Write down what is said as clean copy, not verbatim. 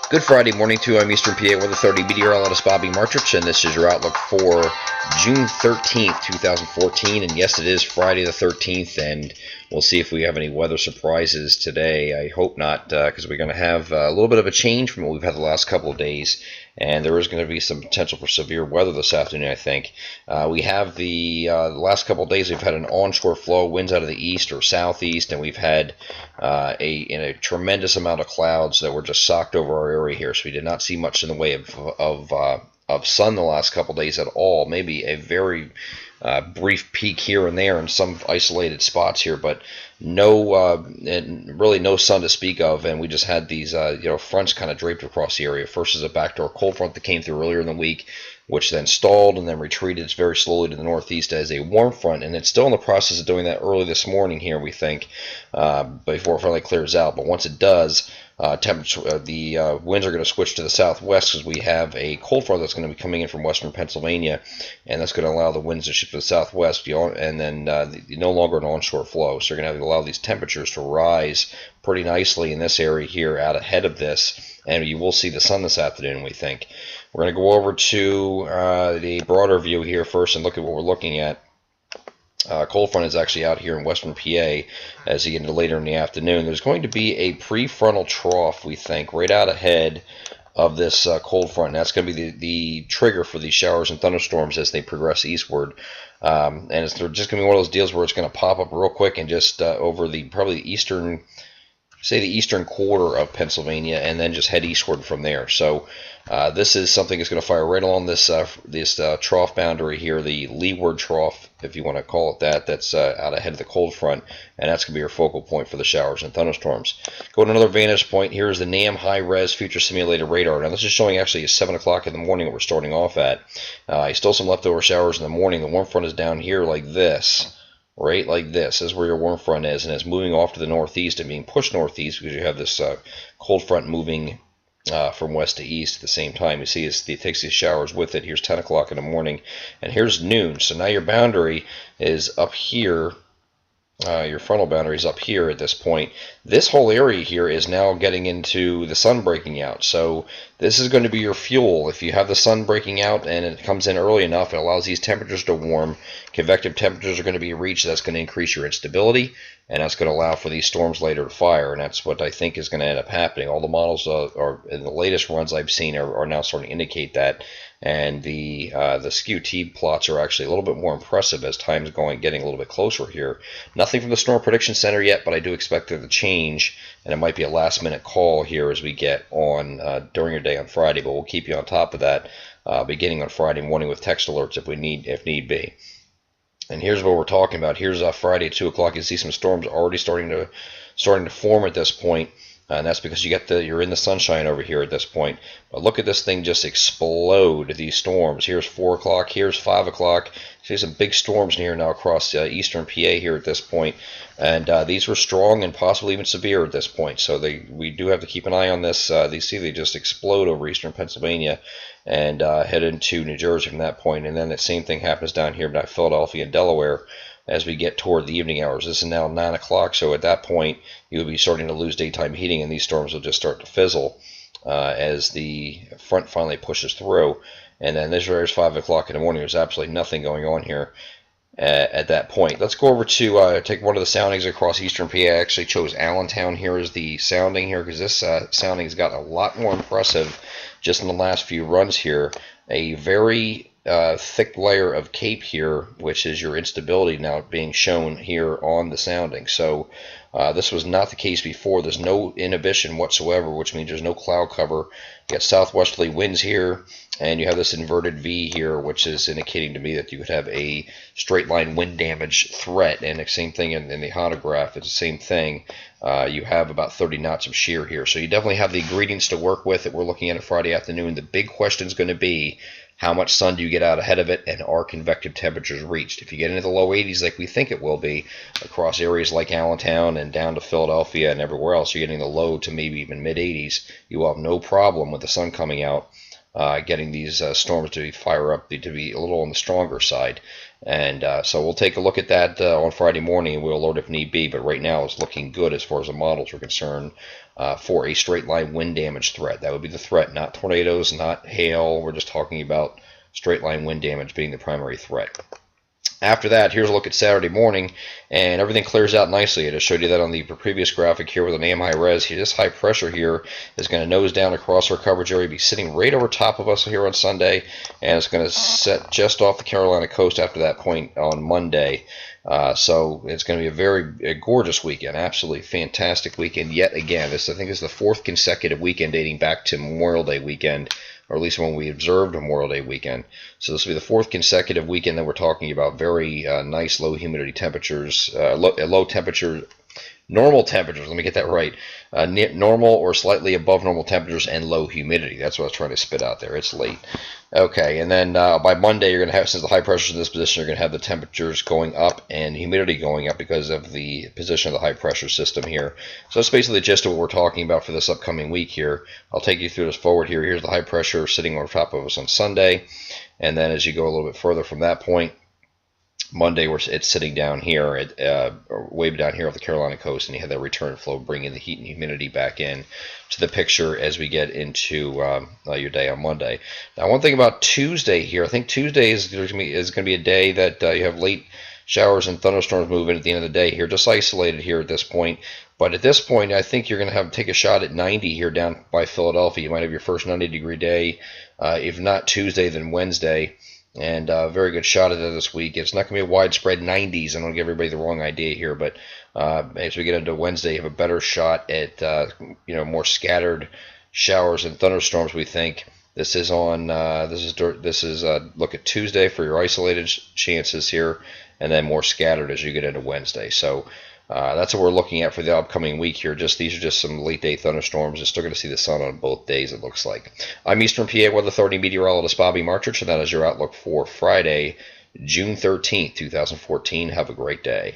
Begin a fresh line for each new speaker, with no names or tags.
Good Friday morning to you. I'm Eastern PA Weather 30 meteorologist Bobby Martrich, and this is your outlook for June 13th, 2014. And yes, it is Friday the 13th, and we'll see if we have any weather surprises today. I hope not, because we're going to have a little bit of a change from what we've had the last couple of days, and there is going to be some potential for severe weather this afternoon, I think. We have the last couple of days, we've had an onshore flow, winds out of the east or southeast, and we've had a tremendous amount of clouds that were just socked over our area here. So we did not see much in the way of sun the last couple of days at all. Maybe a very brief peak here and there in some isolated spots here, but really no sun to speak of. And we just had these fronts kind of draped across the area. First is a backdoor cold front that came through earlier in the week, which then stalled and then retreated very slowly to the northeast as a warm front, and it's still in the process of doing that early this morning here, we think, before it finally clears out. But once it does, the winds are going to switch to the southwest because we have a cold front that's going to be coming in from western Pennsylvania, and that's going to allow the winds to shift to the southwest, and then no longer an onshore flow. So you're going to have to allow these temperatures to rise pretty nicely in this area here out ahead of this, and you will see the sun this afternoon, we think. We're going to go over to the broader view here first and look at what we're looking at. Cold front is actually out here in western PA as you get into later in the afternoon. There's going to be a prefrontal trough, we think, right out ahead of this cold front, and that's going to be the trigger for these showers and thunderstorms as they progress eastward. And it's just going to be one of those deals where it's going to pop up real quick and just over probably the eastern quarter of Pennsylvania, and then just head eastward from there. So this is something that's going to fire right along this trough boundary here, the leeward trough, if you want to call it that, that's out ahead of the cold front, and that's going to be your focal point for the showers and thunderstorms. Go to another vantage point. Here's the NAM high-res future simulated radar. Now this is showing actually at 7 o'clock in the morning what we're starting off at. Still some leftover showers in the morning. The warm front is down here like this. Right like this is where your warm front is, and it's moving off to the northeast and being pushed northeast because you have this cold front moving from west to east at the same time. You see it takes these showers with it. Here's 10 o'clock in the morning, and here's noon. So now your boundary is up here. Your frontal boundary is up here at this point. This whole area here is now getting into the sun breaking out. So this is going to be your fuel. If you have the sun breaking out and it comes in early enough, it allows these temperatures to warm. Convective temperatures are going to be reached. That's going to increase your instability, and that's going to allow for these storms later to fire. And that's what I think is going to end up happening. All the models are in the latest runs I've seen are now starting to indicate that. And the SKU-T plots are actually a little bit more impressive as time's getting a little bit closer here. Nothing from the Storm Prediction Center yet, but I do expect it to change, and it might be a last-minute call here as we get on during your day on Friday. But we'll keep you on top of that beginning on Friday morning with text alerts if need be. And here's what we're talking about. Here's Friday at 2 o'clock. You see some storms already starting to form at this point. And that's because you're in the sunshine over here at this point. But look at this thing just explode, these storms. Here's 4 o'clock, here's 5 o'clock. See some big storms here now across eastern PA here at this point. And these were strong and possibly even severe at this point. So we do have to keep an eye on this. They just explode over eastern Pennsylvania and head into New Jersey from that point. And then the same thing happens down here by Philadelphia and Delaware as we get toward the evening hours. This is now 9 o'clock, so at that point you'll be starting to lose daytime heating, and these storms will just start to fizzle as the front finally pushes through. And then this is 5 o'clock in the morning. There's absolutely nothing going on here at that point. Let's go over to take one of the soundings across eastern PA. I actually chose Allentown here as the sounding here because this sounding's gotten a lot more impressive just in the last few runs here. A very thick layer of CAPE here, which is your instability now being shown here on the sounding. So this was not the case before. There's no inhibition whatsoever, which means there's no cloud cover. You got southwesterly winds here, and you have this inverted V here, which is indicating to me that you would have a straight line wind damage threat. And the same thing in the hodograph, it's the same thing. You have about 30 knots of shear here. So you definitely have the ingredients to work with that we're looking at Friday afternoon. The big question is going to be, how much sun do you get out ahead of it, and are convective temperatures reached? If you get into the low 80s like we think it will be across areas like Allentown and down to Philadelphia and everywhere else, you're getting the low to maybe even mid 80s, you will have no problem with the sun coming out getting these storms to fire up to be a little on the stronger side. And so we'll take a look at that on Friday morning, and we'll alert if need be. But right now it's looking good as far as the models are concerned for a straight line wind damage threat. That would be the threat, not tornadoes, not hail. We're just talking about straight line wind damage being the primary threat. After that, here's a look at Saturday morning, and everything clears out nicely. I just showed you that on the previous graphic here with an AM high res. This high pressure here is going to nose down across our coverage area, be sitting right over top of us here on Sunday, and it's going to set just off the Carolina coast after that point on Monday. So it's going to be a gorgeous weekend, absolutely fantastic weekend yet again. This, I think, is the 4th consecutive weekend dating back to Memorial Day weekend, or at least when we observed Memorial Day weekend. So this will be the 4th consecutive weekend that we're talking about very nice low humidity temperatures, low temperature, normal temperatures, let me get that right, normal or slightly above normal temperatures and low humidity. That's what I was trying to spit out there. It's late. Okay, and then by Monday, you're going to have, since the high pressure is in this position, you're going to have the temperatures going up and humidity going up because of the position of the high pressure system here. So that's basically the gist of what we're talking about for this upcoming week here. I'll take you through this forward here. Here's the high pressure sitting on top of us on Sunday, and then as you go a little bit further from that point, Monday, it's sitting down here, way down here off the Carolina coast, and you have that return flow bringing the heat and humidity back in to the picture as we get into your day on Monday. Now, one thing about Tuesday here, I think Tuesday is going to be a day that you have late showers and thunderstorms moving at the end of the day here, just isolated here at this point. But at this point, I think you're going to take a shot at 90 here down by Philadelphia. You might have your first 90-degree day, if not Tuesday, then Wednesday. And a very good shot at it this week. It's not going to be a widespread 90s. I don't give everybody the wrong idea here, but as we get into Wednesday, you have a better shot at more scattered showers and thunderstorms. We think this is on look at Tuesday for your isolated chances here, and then more scattered as you get into Wednesday. So that's what we're looking at for the upcoming week here. These are just some late day thunderstorms. You're still going to see the sun on both days, it looks like. I'm Eastern PA Weather Authority meteorologist Bobby Marchich, and that is your outlook for Friday, June 13th, 2014. Have a great day.